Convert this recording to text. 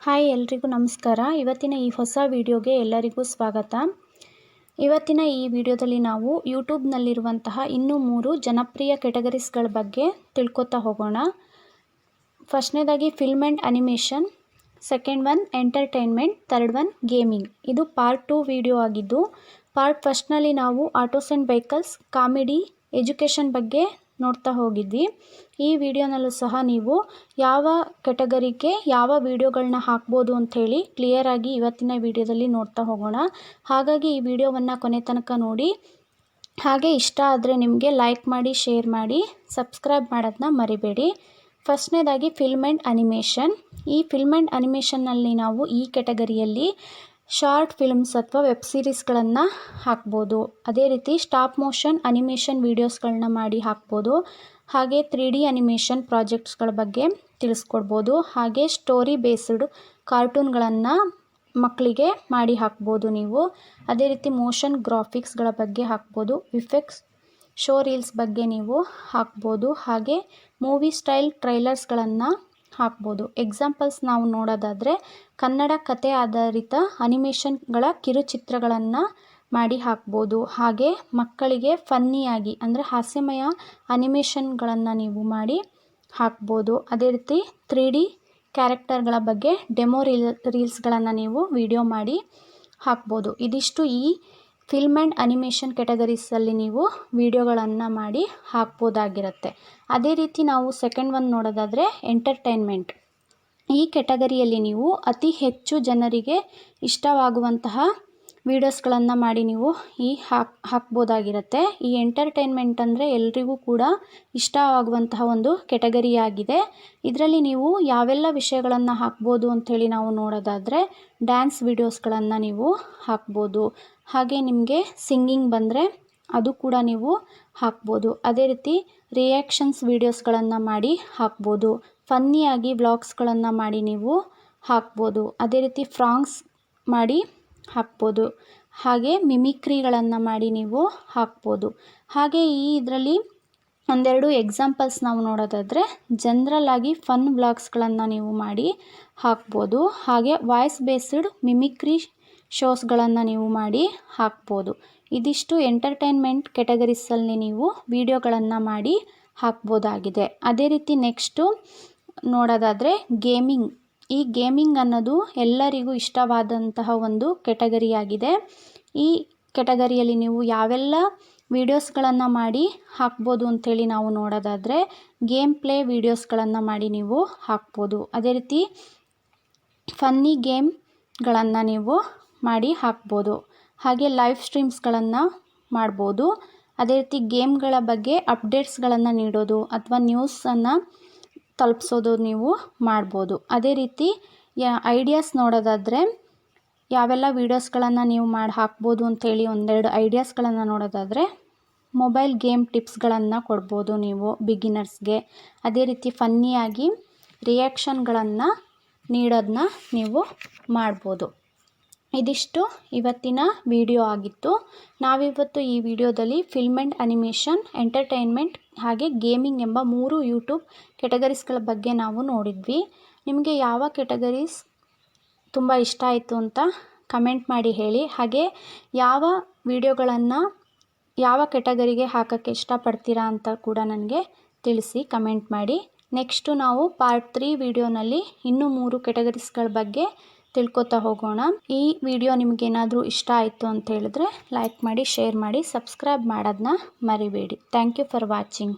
Hi ಎಲ್ರಿಗೂ ನಮಸ್ಕಾರ. ಇವತ್ತಿನ ಈ ಹೊಸ ವಿಡಿಯೋಗೆ ಎಲ್ಲರಿಗೂ ಸ್ವಾಗತ. ಇವತ್ತಿನ ಈ ವಿಡಿಯೋದಲ್ಲಿ ನಾವು ಯೂಟ್ಯೂಬ್ನಲ್ಲಿರುವಂತಹ ಇನ್ನೂ 3 ಜನಪ್ರಿಯ ಕೆಟಗರೀಸ್ಗಳ ಬಗ್ಗೆ ತಿಳ್ಕೊತಾ ಹೋಗೋಣ. ಫಸ್ಟ್ನೇದಾಗಿ film and animation, second one entertainment, third one gaming. ಇದು ಪಾರ್ಟ್ 2 ವಿಡಿಯೋ ಆಗಿದ್ದು, ಪಾರ್ಟ್ ಫಸ್ಟ್ನಲ್ಲಿ ನಾವು autos and vehicles, comedy, education ಬಗ್ಗೆ ನೋಡ್ತಾ ಹೋಗಿದ್ವಿ. ಈ ವಿಡಿಯೋನಲ್ಲೂ ಸಹ ನೀವು ಯಾವ ಕೆಟಗರಿಗೆ ಯಾವ ವಿಡಿಯೋಗಳನ್ನ ಹಾಕ್ಬೋದು ಅಂಥೇಳಿ ಕ್ಲಿಯರಾಗಿ ಇವತ್ತಿನ ವಿಡಿಯೋದಲ್ಲಿ ನೋಡ್ತಾ ಹೋಗೋಣ. ಹಾಗಾಗಿ ಈ ವಿಡಿಯೋವನ್ನು ಕೊನೆ ತನಕ ನೋಡಿ. ಹಾಗೆ ಇಷ್ಟ ಆದರೆ ನಿಮಗೆ ಲೈಕ್ ಮಾಡಿ, ಶೇರ್ ಮಾಡಿ, ಸಬ್ಸ್ಕ್ರೈಬ್ ಮಾಡೋದನ್ನ ಮರಿಬೇಡಿ. ಫಸ್ಟ್ನೇದಾಗಿ ಫಿಲ್ಮ್ ಆ್ಯಂಡ್ ಅನಿಮೇಷನ್. ಈ ಫಿಲ್ಮ್ ಆ್ಯಂಡ್ ಅನಿಮೇಷನ್ನಲ್ಲಿ ನಾವು ಈ ಕೆಟಗರಿಯಲ್ಲಿ ಶಾರ್ಟ್ ಫಿಲ್ಮ್ಸ್ ಅಥವಾ ವೆಬ್ ಸೀರೀಸ್ಗಳನ್ನು ಹಾಕ್ಬೋದು. ಅದೇ ರೀತಿ ಸ್ಟಾಪ್ ಮೋಷನ್ ಅನಿಮೇಷನ್ ವೀಡಿಯೋಸ್ಗಳನ್ನ ಮಾಡಿ ಹಾಕ್ಬೋದು. ಹಾಗೆ 3D ಅನಿಮೇಷನ್ ಪ್ರಾಜೆಕ್ಟ್ಸ್ಗಳ ಬಗ್ಗೆ ತಿಳಿಸ್ಕೊಡ್ಬೋದು. ಹಾಗೆ ಸ್ಟೋರಿ ಬೇಸ್ಡ್ ಕಾರ್ಟೂನ್ಗಳನ್ನು ಮಕ್ಕಳಿಗೆ ಮಾಡಿ ಹಾಕ್ಬೋದು ನೀವು. ಅದೇ ರೀತಿ ಮೋಷನ್ ಗ್ರಾಫಿಕ್ಸ್ಗಳ ಬಗ್ಗೆ ಹಾಕ್ಬೋದು. ವಿಫೆಕ್ಸ್ ಶೋ ರೀಲ್ಸ್ ಬಗ್ಗೆ ನೀವು ಹಾಕ್ಬೋದು. ಹಾಗೆ ಮೂವಿ ಸ್ಟೈಲ್ ಟ್ರೈಲರ್ಸ್ಗಳನ್ನು ಹಾಕ್ಬೋದು. ಎಕ್ಸಾಂಪಲ್ಸ್ ನಾವು ನೋಡೋದಾದರೆ ಕನ್ನಡ ಕತೆ ಆಧಾರಿತ ಅನಿಮೇಷನ್ಗಳ ಕಿರುಚಿತ್ರಗಳನ್ನು ಮಾಡಿ ಹಾಕ್ಬೋದು. ಹಾಗೆ ಮಕ್ಕಳಿಗೆ ಫನ್ನಿಯಾಗಿ ಅಂದರೆ ಹಾಸ್ಯಮಯ ಅನಿಮೇಷನ್ಗಳನ್ನು ನೀವು ಮಾಡಿ ಹಾಕ್ಬೋದು. ಅದೇ ರೀತಿ 3D ಕ್ಯಾರೆಕ್ಟರ್ಗಳ ಬಗ್ಗೆ ಡೆಮೋ ರೀಲ್ಸ್ಗಳನ್ನು ನೀವು ವಿಡಿಯೋ ಮಾಡಿ ಹಾಕ್ಬೋದು. ಇದಿಷ್ಟು ಈ ಫಿಲ್ಮ್ ಆ್ಯಂಡ್ ಅನಿಮೇಷನ್ ಕೆಟಗರೀಸಲ್ಲಿ ನೀವು ವಿಡಿಯೋಗಳನ್ನು ಮಾಡಿ ಹಾಕ್ಬೋದಾಗಿರುತ್ತೆ. ಅದೇ ರೀತಿ ನಾವು ಸೆಕೆಂಡ್ ಒನ್ ನೋಡೋದಾದರೆ ಎಂಟರ್ಟೈನ್ಮೆಂಟ್. ಈ ಕೆಟಗರಿಯಲ್ಲಿ ನೀವು ಅತಿ ಹೆಚ್ಚು ಜನರಿಗೆ ಇಷ್ಟವಾಗುವಂತಹ ವೀಡಿಯೋಸ್ಗಳನ್ನು ಮಾಡಿ ನೀವು ಹಾಕ್ಬೋದಾಗಿರುತ್ತೆ. ಈ ಎಂಟರ್ಟೈನ್ಮೆಂಟ್ ಅಂದರೆ ಎಲ್ರಿಗೂ ಕೂಡ ಇಷ್ಟವಾಗುವಂತಹ ಒಂದು ಕೆಟಗರಿಯಾಗಿದೆ. ಇದರಲ್ಲಿ ನೀವು ಯಾವೆಲ್ಲ ವಿಷಯಗಳನ್ನು ಹಾಕ್ಬೋದು ಅಂಥೇಳಿ ನಾವು ನೋಡೋದಾದರೆ ಡ್ಯಾನ್ಸ್ ವೀಡಿಯೋಸ್ಗಳನ್ನು ನೀವು ಹಾಕ್ಬೋದು. ಹಾಗೆ ನಿಮಗೆ ಸಿಂಗಿಂಗ್ ಬಂದರೆ ಅದು ಕೂಡ ನೀವು ಹಾಕ್ಬೋದು. ಅದೇ ರೀತಿ ರಿಯಾಕ್ಷನ್ಸ್ ವೀಡಿಯೋಸ್ಗಳನ್ನು ಮಾಡಿ ಹಾಕ್ಬೋದು. ಫನ್ನಿಯಾಗಿ ವ್ಲಾಗ್ಸ್ಗಳನ್ನು ಮಾಡಿ ನೀವು ಹಾಕ್ಬೋದು. ಅದೇ ರೀತಿ ಫ್ರಾಂಕ್ಸ್ ಮಾಡಿ ಹಾಕ್ಬೋದು. ಹಾಗೆ ಮಿಮಿಕ್ರಿಗಳನ್ನು ಮಾಡಿ ನೀವು ಹಾಕ್ಬೋದು. ಹಾಗೆ ಇದರಲ್ಲಿ ಒಂದೆರಡು ಎಕ್ಸಾಂಪಲ್ಸ್ ನಾವು ನೋಡೋದಾದರೆ ಜನರಲ್ ಆಗಿ ಫನ್ ವ್ಲಾಗ್ಸ್ಗಳನ್ನು ನೀವು ಮಾಡಿ ಹಾಕ್ಬೋದು. ಹಾಗೆ ವಾಯ್ಸ್ ಬೇಸ್ಡ್ ಮಿಮಿಕ್ರಿ ಶೋಸ್ಗಳನ್ನು ನೀವು ಮಾಡಿ ಹಾಕ್ಬೋದು. ಇದಿಷ್ಟು ಎಂಟರ್ಟೈನ್ಮೆಂಟ್ ಕೆಟಗರೀಸಲ್ಲಿ ನೀವು ವಿಡಿಯೋಗಳನ್ನು ಮಾಡಿ ಹಾಕ್ಬೋದಾಗಿದೆ. ಅದೇ ರೀತಿ ನೆಕ್ಸ್ಟು ನೋಡೋದಾದರೆ ಗೇಮಿಂಗ್. ಈ ಗೇಮಿಂಗ್ ಅನ್ನೋದು ಎಲ್ಲರಿಗೂ ಇಷ್ಟವಾದಂತಹ ಒಂದು ಕೆಟಗರಿಯಾಗಿದೆ. ಈ ಕೆಟಗರಿಯಲ್ಲಿ ನೀವು ಯಾವೆಲ್ಲ ವೀಡಿಯೋಸ್ಗಳನ್ನು ಮಾಡಿ ಹಾಕ್ಬೋದು ಅಂಥೇಳಿ ನಾವು ನೋಡೋದಾದರೆ ಗೇಮ್ ಪ್ಲೇ ವೀಡಿಯೋಸ್ಗಳನ್ನು ಮಾಡಿ ನೀವು ಹಾಕ್ಬೋದು. ಅದೇ ರೀತಿ ಫನ್ನಿ ಗೇಮ್ಗಳನ್ನು ನೀವು ಮಾಡಿ ಹಾಕ್ಬೋದು. ಹಾಗೆ ಲೈವ್ ಸ್ಟ್ರೀಮ್ಸ್ಗಳನ್ನು ಮಾಡ್ಬೋದು. ಅದೇ ರೀತಿ ಗೇಮ್ಗಳ ಬಗ್ಗೆ ಅಪ್ಡೇಟ್ಸ್ಗಳನ್ನು ನೀಡೋದು ಅಥವಾ ನ್ಯೂಸನ್ನು ತಲುಪಿಸೋದು ನೀವು ಮಾಡ್ಬೋದು. ಅದೇ ರೀತಿ ಐಡಿಯಾಸ್ ನೋಡೋದಾದರೆ ಯಾವೆಲ್ಲ ವೀಡಿಯೋಸ್ಗಳನ್ನು ನೀವು ಮಾಡಿ ಹಾಕ್ಬೋದು ಅಂಥೇಳಿ ಒಂದೆರಡು ಐಡಿಯಾಸ್ಗಳನ್ನು ನೋಡೋದಾದರೆ ಮೊಬೈಲ್ ಗೇಮ್ ಟಿಪ್ಸ್ಗಳನ್ನು ಕೊಡ್ಬೋದು ನೀವು ಬಿಗಿನರ್ಸ್ಗೆ. ಅದೇ ರೀತಿ ಫನ್ನಿಯಾಗಿ ರಿಯಾಕ್ಷನ್ಗಳನ್ನು ನೀಡೋದನ್ನ ನೀವು ಮಾಡ್ಬೋದು. ಇದಿಷ್ಟು ಇವತ್ತಿನ ವಿಡಿಯೋ ಆಗಿತ್ತು. ನಾವಿವತ್ತು ಈ ವಿಡಿಯೋದಲ್ಲಿ ಫಿಲ್ಮ್ ಆ್ಯಂಡ್ ಅನಿಮೇಷನ್, ಎಂಟರ್ಟೈನ್ಮೆಂಟ್ ಹಾಗೆ ಗೇಮಿಂಗ್ ಎಂಬ 3 ಯೂಟ್ಯೂಬ್ ಕೆಟಗರೀಸ್ಗಳ ಬಗ್ಗೆ ನಾವು ನೋಡಿದ್ವಿ. ನಿಮಗೆ ಯಾವ ಕೆಟಗರೀಸ್ ತುಂಬ ಇಷ್ಟ ಆಯಿತು ಅಂತ ಕಮೆಂಟ್ ಮಾಡಿ ಹೇಳಿ. ಹಾಗೆ ಯಾವ ವಿಡಿಯೋಗಳನ್ನು ಯಾವ ಕೆಟಗರಿಗೆ ಹಾಕೋಕ್ಕೆ ಇಷ್ಟಪಡ್ತೀರಾ ಅಂತ ಕೂಡ ನನಗೆ ತಿಳಿಸಿ ಕಮೆಂಟ್ ಮಾಡಿ. ನೆಕ್ಸ್ಟು ನಾವು ಪಾರ್ಟ್ 3 ವಿಡಿಯೋನಲ್ಲಿ ಇನ್ನೂ 3 ಕೆಟಗರೀಸ್ಗಳ ಬಗ್ಗೆ ತಿಳ್ಕೊತಾ ಹೋಗೋಣ. ಈ ವಿಡಿಯೋ ನಿಮಗೇನಾದರೂ ಇಷ್ಟ ಆಯಿತು ಅಂತ ಹೇಳಿದ್ರೆ ಲೈಕ್ ಮಾಡಿ, ಶೇರ್ ಮಾಡಿ, ಸಬ್ಸ್ಕ್ರೈಬ್ ಮಾಡೋದನ್ನ ಮರಿಬೇಡಿ. Thank you for watching.